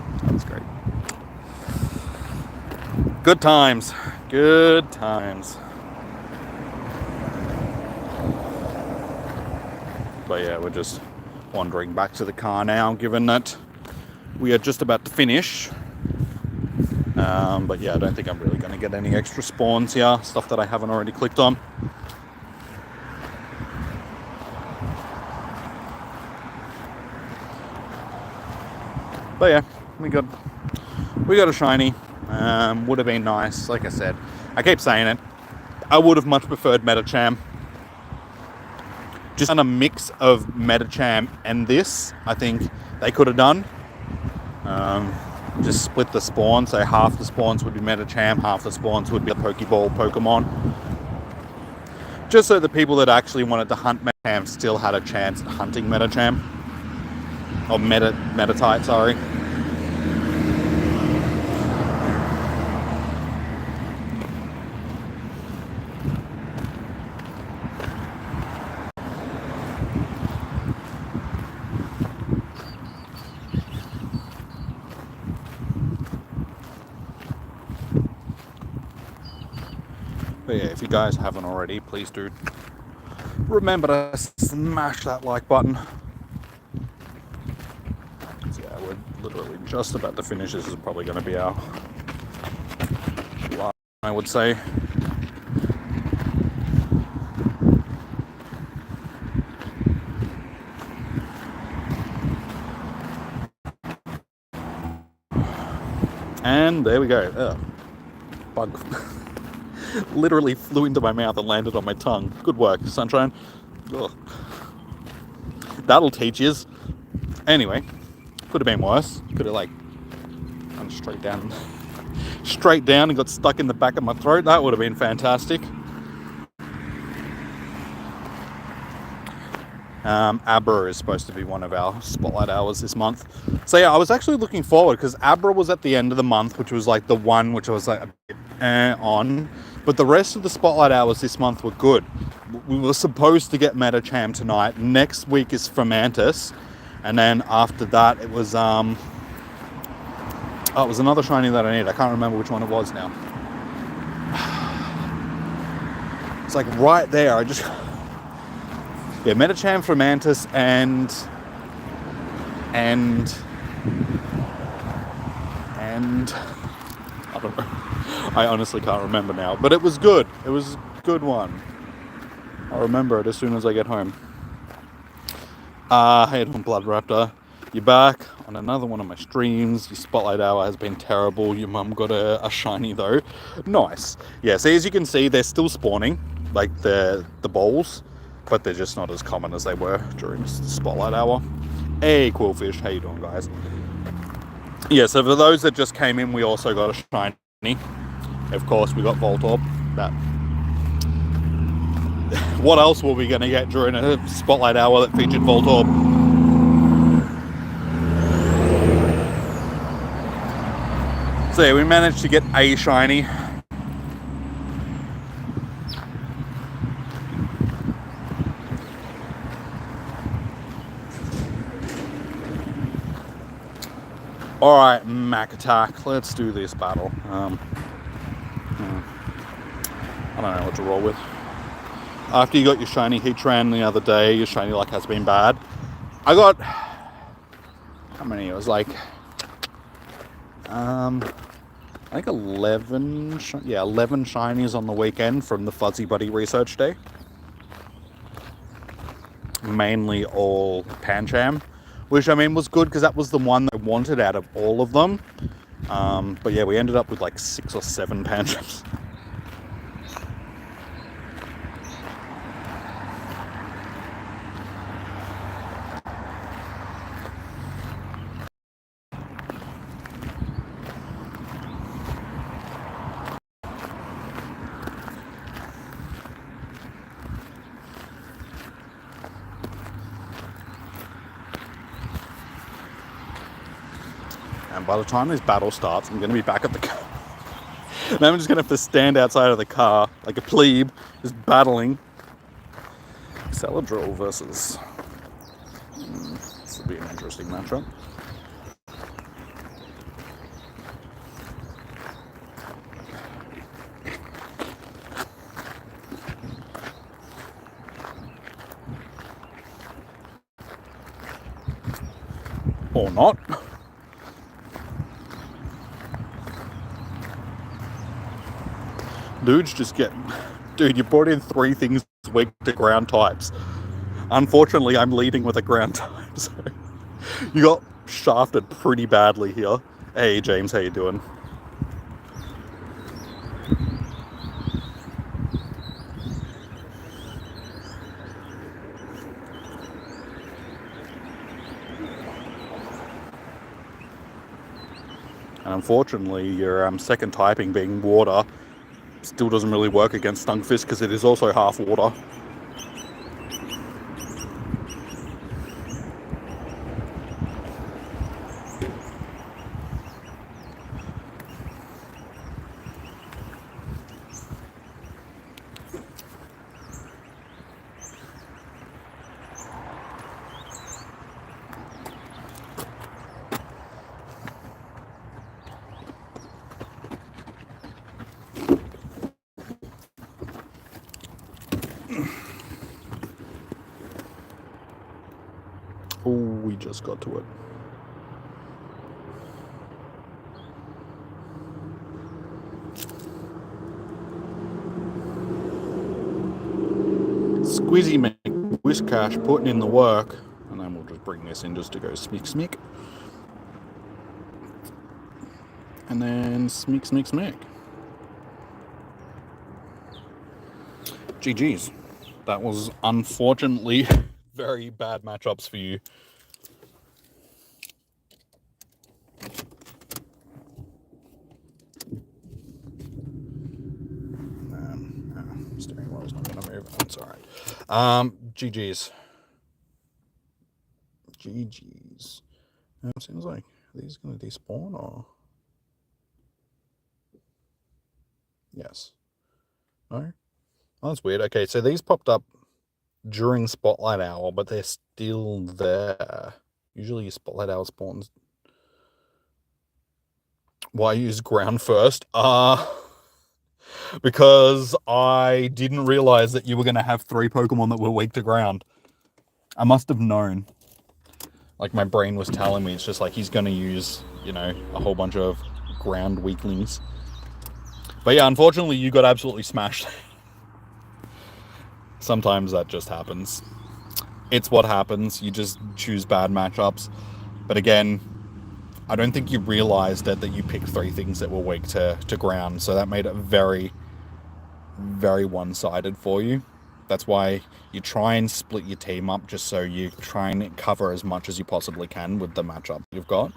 great. Good times. Good times. But yeah, we're just wandering back to the car now, given that we are just about to finish. But yeah, I don't think I'm really going to get any extra spawns here, stuff that I haven't already clicked on. But yeah, we got a shiny. Would have been nice, like I said. I keep saying it. I would have much preferred Medicham. Just on a mix of Medicham and this, I think they could have done. Just split the spawn, so half the spawns would be Medicham, half the spawns would be a Pokeball Pokemon. Just so the people that actually wanted to hunt Medicham still had a chance at hunting Medicham. Or Meditite, sorry. But yeah, if you guys haven't already, please do remember to smash that like button. So yeah, we're literally just about to finish. This is probably going to be our last, I would say. And there we go. Ugh. Bug literally flew into my mouth and landed on my tongue. Good work, Sunshine. Ugh. That'll teach yous. Anyway, could have been worse. Could have like gone straight down and got stuck in the back of my throat. That would have been fantastic. Abra is supposed to be one of our spotlight hours this month. So yeah, I was actually looking forward because Abra was at the end of the month, which was like the one which I was like a bit on. But the rest of the spotlight hours this month were good. We were supposed to get Medicham tonight. Next week is Fermantis. And then after that it was it was another shiny that I need. I can't remember which one it was now. It's like right there. Yeah, Medicham, Fermantis, and I don't know. I honestly can't remember now, but it was good. It was a good one. I'll remember it as soon as I get home. Hey, Blood Raptor, you're back on another one of my streams. Your spotlight hour has been terrible. Your mum got a shiny though. Nice. Yeah. So as you can see, they're still spawning, like the balls. But they're just not as common as they were during the spotlight hour. Hey, Quillfish, how you doing, guys? Yeah, so for those that just came in, we also got a shiny. Of course, we got Voltorb. That. What else were we going to get during a spotlight hour that featured Voltorb? So yeah, we managed to get a shiny. Alright, Mac Attack, let's do this battle. I don't know what to roll with. After you got your shiny Heatran the other day, your shiny luck has been bad. I got... How many? It was like... I think 11 shinies on the weekend from the Fuzzy Buddy Research Day. Mainly all Pancham. Which, I mean, was good because that was the one I wanted out of all of them. But yeah, we ended up with like 6 or 7 Panchams. And by the time this battle starts, I'm going to be back at the car. And I'm just going to have to stand outside of the car like a plebe, just battling. Celadril versus... This will be an interesting matchup. Or not. Dude, you brought in 3 things weak to ground types. Unfortunately, I'm leading with a ground type, so you got shafted pretty badly here. Hey, James, how you doing? And unfortunately, your second typing being water still doesn't really work against Stunfisk because it is also half water. just got to it. Squizzy Whiscash putting in the work, and then we'll just bring this in just to go smick. And then smick. GG's. That was unfortunately very bad matchups for you. Steering wheel's not going to move. That's all right. GG's. It seems like these going to despawn or... Yes. No? Oh, that's weird. Okay, so these popped up during Spotlight Hour, but they're still there. Usually Spotlight Hour spawns. Why use ground first? Because I didn't realize that you were going to have 3 Pokemon that were weak to ground. I must have known. Like, my brain was telling me, it's just like he's going to use, you know, a whole bunch of ground weaklings. But yeah, unfortunately, you got absolutely smashed. Sometimes that just happens. It's what happens. You just choose bad matchups. But again, I don't think you realized that you picked 3 things that were weak to ground. So that made it very, very one-sided for you. That's why you try and split your team up just so you try and cover as much as you possibly can with the matchup you've got.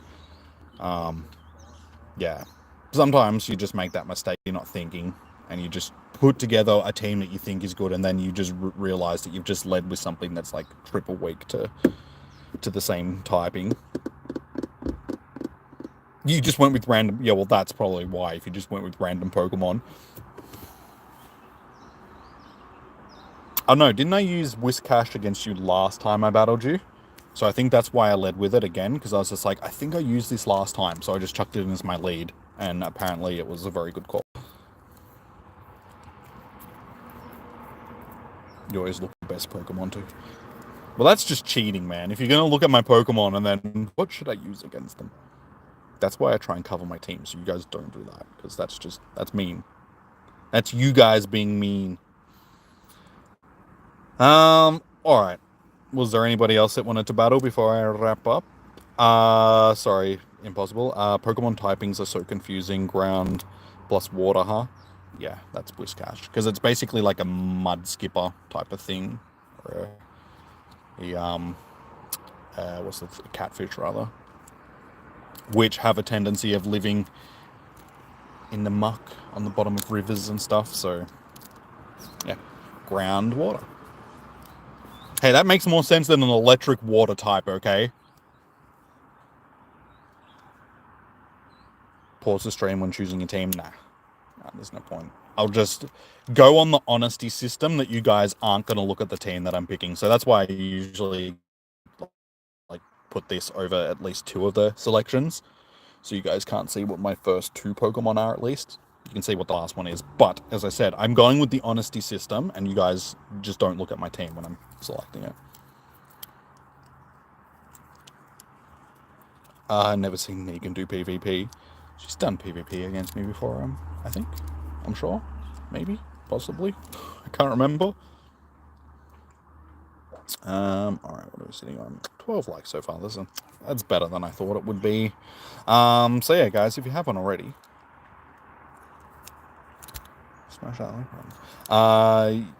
Yeah. Sometimes you just make that mistake. You're not thinking, and you just put together a team that you think is good, and then you just realize that you've just led with something that's like triple weak to the same typing. You just went with random... Yeah, well, that's probably why, if you just went with random Pokemon. Oh, no, didn't I use Whiscash against you last time I battled you? So I think that's why I led with it again, because I was just like, I think I used this last time, so I just chucked it in as my lead, and apparently it was a very good call. You always look at the best Pokemon too. Well, that's just cheating, man. If you're going to look at my Pokemon and then, what should I use against them? That's why I try and cover my team, so you guys don't do that, because that's mean. That's you guys being mean. Alright. Was there anybody else that wanted to battle before I wrap up? Sorry, impossible. Pokemon typings are so confusing. Ground plus water, huh? Yeah, that's Whiscash. Because it's basically like a mud skipper type of thing. Or what's the catfish, rather. Which have a tendency of living in the muck on the bottom of rivers and stuff, so... Yeah, groundwater. Hey, that makes more sense than an electric water type, okay? Pause the stream when choosing a team? Nah, there's no point. I'll just go on the honesty system that you guys aren't going to look at the team that I'm picking. So that's why I usually like put this over at least 2 of the selections. So you guys can't see what my first 2 Pokemon are at least. You can see what the last one is. But, as I said, I'm going with the honesty system, and you guys just don't look at my team when I'm selecting it. I've never seen Megan do PvP. She's done PvP against me before, I think. I'm sure. Maybe. Possibly. I can't remember. Alright, what are we sitting on? 12 likes so far. That's better than I thought it would be. So yeah, guys, if you haven't already... Smash that like button.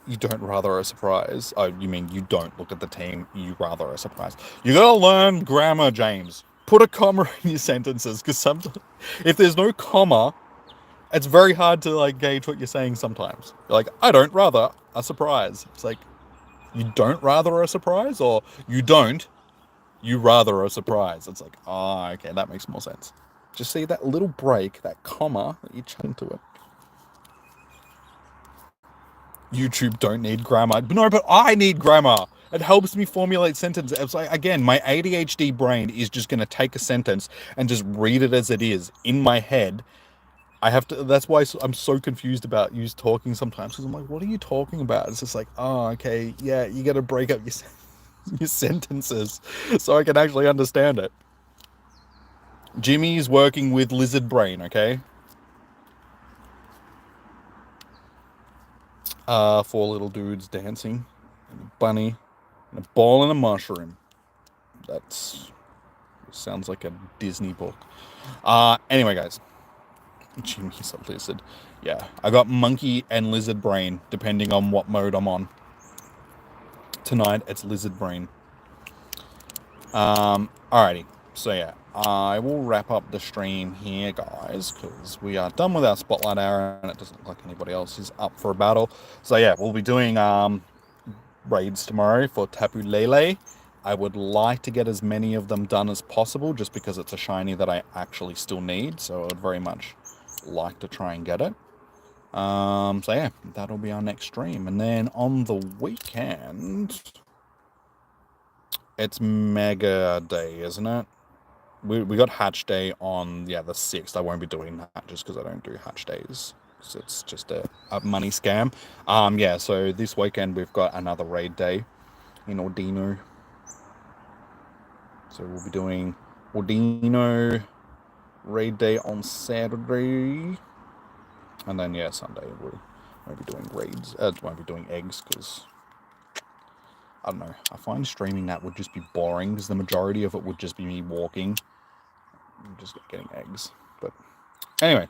You don't rather a surprise. Oh, you mean you don't look at the team, you rather a surprise. You gotta learn grammar, James. Put a comma in your sentences, because sometimes, if there's no comma, it's very hard to, like, gauge what you're saying sometimes. You're like, I don't rather a surprise. It's like, you don't rather a surprise, or you rather a surprise. It's like, oh, okay, that makes more sense. Just see that little break, that comma, that you chuck into it. YouTube don't need grammar. No, but I need grammar. It helps me formulate sentences. It's like, again, my ADHD brain is just going to take a sentence and just read it as it is in my head. I have to, that's why I'm so confused about you talking sometimes, because I'm like, what are you talking about? It's just like, oh, okay, yeah, you got to break up your your sentences so I can actually understand it. Jimmy's working with lizard brain, okay? Four little dudes dancing, and a bunny, and a ball and a mushroom. That's sounds like a Disney book. Anyway, guys, Jimmy's a lizard. Yeah, I got monkey and lizard brain, depending on what mode I'm on. Tonight, it's lizard brain. Alrighty. So yeah, I will wrap up the stream here, guys, because we are done with our Spotlight Hour, and it doesn't look like anybody else is up for a battle. So yeah, we'll be doing raids tomorrow for Tapu Lele. I would like to get as many of them done as possible, just because it's a shiny that I actually still need. So I would very much like to try and get it. So yeah, that'll be our next stream, and then on the weekend, it's Mega Day, isn't it? We got Hatch Day on, the 6th. I won't be doing that just because I don't do Hatch Days. So it's just a money scam. So this weekend we've got another raid day in Ordino. So we'll be doing Ordino raid day on Saturday. And then, Sunday we won't be doing raids. Won't be doing eggs because, I don't know, I find streaming that would just be boring because the majority of it would just be me walking. I'm just getting eggs. But anyway,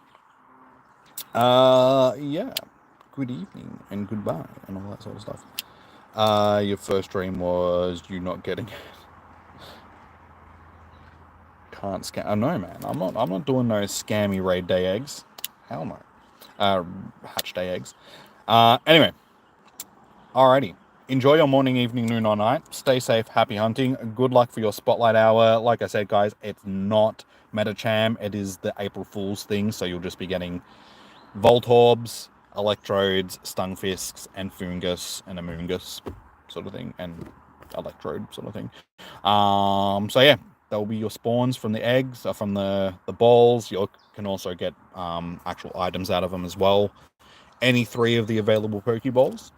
good evening and goodbye and all that sort of stuff. Your first stream was you not getting it. Can't scam. Oh no, man, I'm not doing no scammy raid day eggs. Hell no. Hatch day eggs. Anyway, alrighty. Enjoy your morning, evening, noon, or night. Stay safe. Happy hunting. Good luck for your Spotlight Hour. Like I said, guys, it's not Metacham. It is the April Fool's thing. So you'll just be getting Voltorbs, Electrodes, Stunfisks, and Fungus, and Amoongus sort of thing, and Electrode sort of thing. So yeah, that will be your spawns from the eggs, from the balls. You can also get actual items out of them as well. Any 3 of the available Pokeballs.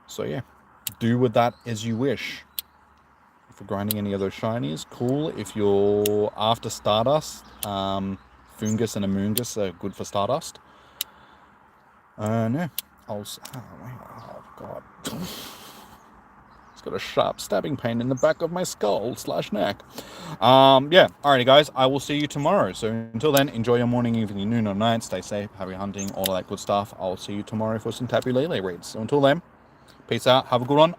So yeah, do with that as you wish. If you're grinding any of those shinies, cool. If you're after Stardust, Fungus and Amoongus are good for Stardust. No, oh god. It's got a sharp stabbing pain in the back of my skull / neck. Alrighty guys, I will see you tomorrow. So until then, enjoy your morning, evening, noon, or night. Stay safe, happy hunting, all of that good stuff. I'll see you tomorrow for some Tapu Lele raids. So until then, peace out, have a good one.